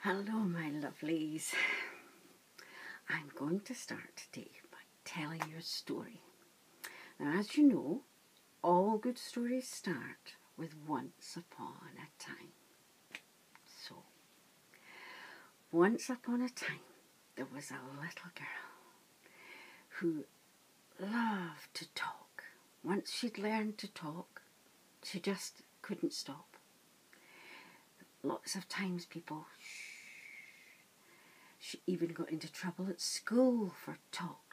Hello, my lovelies. I'm going to start today by telling you a story. Now, as you know, all good stories start with once upon a time. So, once upon a time, there was a little girl who loved to talk. Once she'd learned to talk, she just couldn't stop. Lots of times people She even got into trouble at school for talking.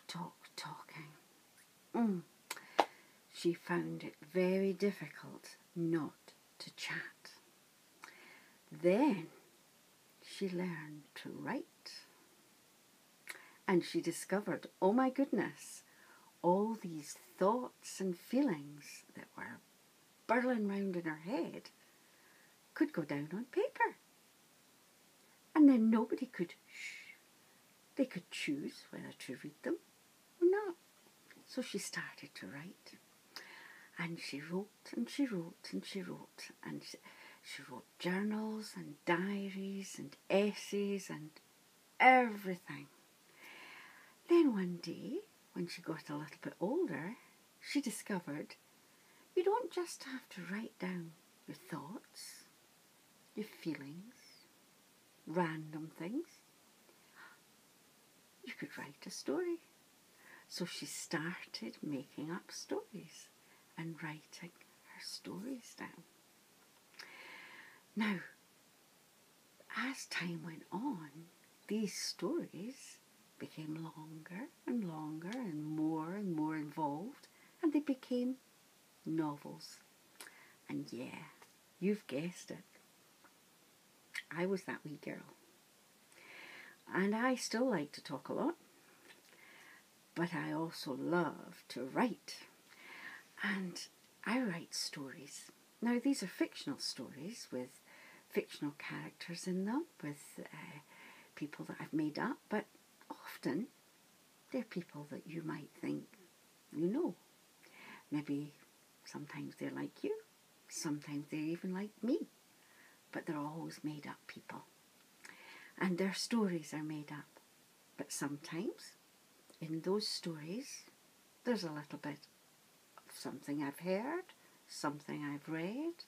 She found it very difficult not to chat. Then she learned to write. And she discovered, oh my goodness, all these thoughts and feelings that were burling round in her head could go down on paper. And then nobody could They could choose whether to read them or not. So she started to write. And she wrote and she wrote and she wrote. And she wrote journals and diaries and essays and everything. Then one day, when she got a little bit older, she discovered you don't just have to write down your thoughts, your feelings, random things. You could write a story. So she started making up stories and writing her stories down. Now, as time went on, these stories became longer and longer and more involved, and they became novels. And yeah, you've guessed it. I was that wee girl. And I still like to talk a lot, but I also love to write. And I write stories. Now, these are fictional stories with fictional characters in them, with people that I've made up, but often they're people that you might think you know. Maybe sometimes they're like you, sometimes they're even like me, but they're always made up people. And their stories are made up. But sometimes in those stories there's a little bit of something I've heard, something I've read,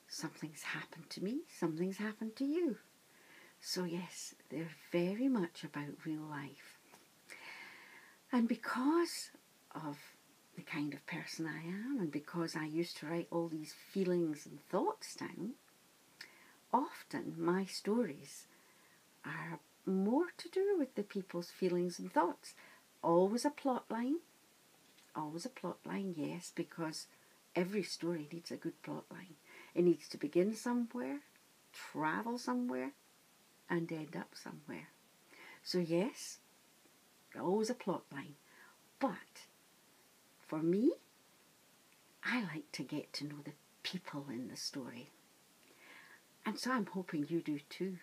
something's happened to me, something's happened to you. So yes, they're very much about real life. And because of the kind of person I am, and because I used to write all these feelings and thoughts down, often my stories are more to do with the people's feelings and thoughts. Always a plot line, yes, because every story needs a good plot line. It needs to begin somewhere, travel somewhere, and end up somewhere. So yes, always a plot line. But for me, I like to get to know the people in the story. And so I'm hoping you do too.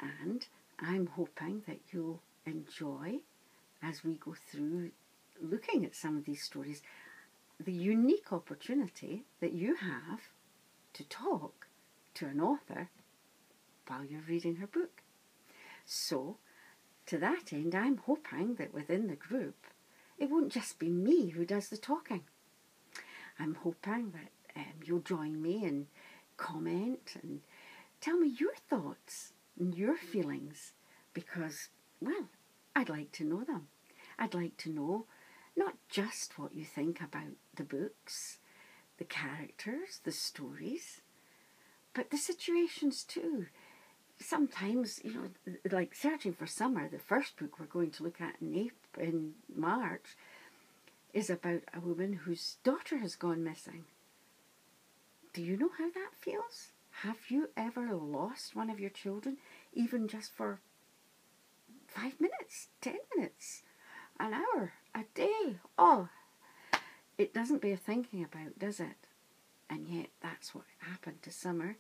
And I'm hoping that you'll enjoy, as we go through looking at some of these stories, the unique opportunity that you have to talk to an author while you're reading her book. So, to that end, I'm hoping that within the group, it won't just be me who does the talking. I'm hoping that you'll join me and comment and tell me your thoughts and your feelings, because, well, I'd like to know them. I'd like to know not just what you think about the books, the characters, the stories, but the situations too. Sometimes, like Searching for Summer, the first book we're going to look at in March, is about a woman whose daughter has gone missing. Do you know how that feels? Have you ever lost one of your children, even just for 5 minutes, 10 minutes, an hour, a day? Oh, it doesn't bear thinking about, does it? And yet that's what happened to Summer.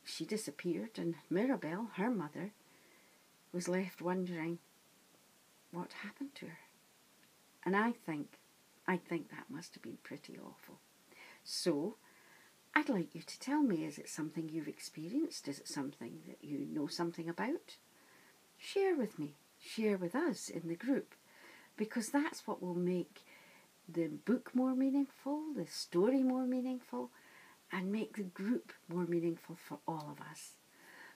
She disappeared, and Mirabel, her mother, was left wondering what happened to her. And I think that must have been pretty awful. So I'd like you to tell me, is it something you've experienced? Is it something that you know something about? Share with me, share with us in the group, because that's what will make the book more meaningful, the story more meaningful, and make the group more meaningful for all of us.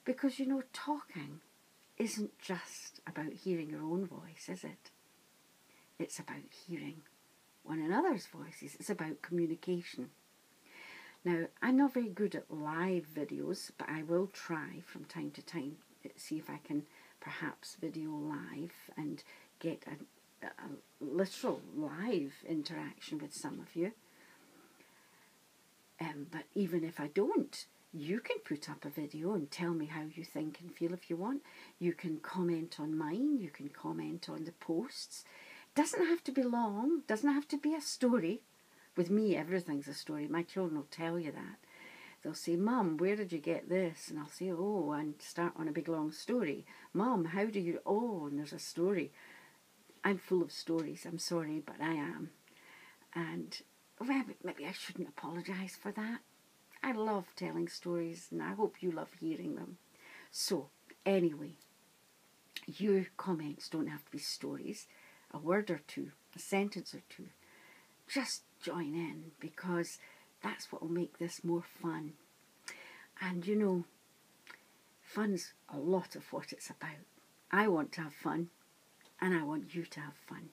Because, you know, talking isn't just about hearing your own voice, is it? It's about hearing one another's voices. It's about communication. Now, I'm not very good at live videos, but I will try from time to time to see if I can perhaps video live and get a literal live interaction with some of you. But even if I don't, you can put up a video and tell me how you think and feel if you want. You can comment on mine, you can comment on the posts. Doesn't have to be long, doesn't have to be a story. With me, everything's a story. My children will tell you that. They'll say, Mum, where did you get this? And I'll say, oh, and start on a big long story. Mum, how do you... Oh, and there's a story. I'm full of stories, I'm sorry, but I am. And well, maybe I shouldn't apologise for that. I love telling stories, and I hope you love hearing them. So, anyway, your comments don't have to be stories. A word or two, a sentence or two. Just join in, because that's what will make this more fun. And you know, fun's a lot of what it's about. I want to have fun, and I want you to have fun.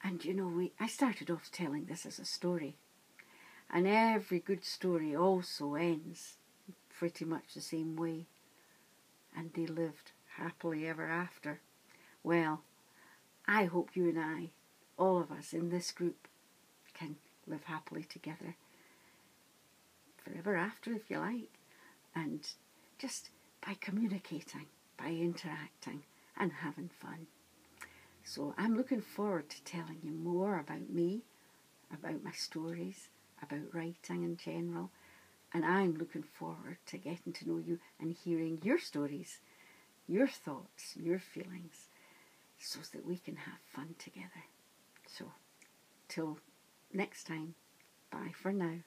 And you know, I started off telling this as a story. And every good story also ends pretty much the same way. And they lived happily ever after. Well, I hope you and I, all of us in this group, can live happily together forever after, if you like, and just by communicating, by interacting and having fun. So I'm looking forward to telling you more about me, about my stories, about writing in general, and I'm looking forward to getting to know you and hearing your stories, your thoughts, your feelings, so that we can have fun together. So, till next time, bye for now.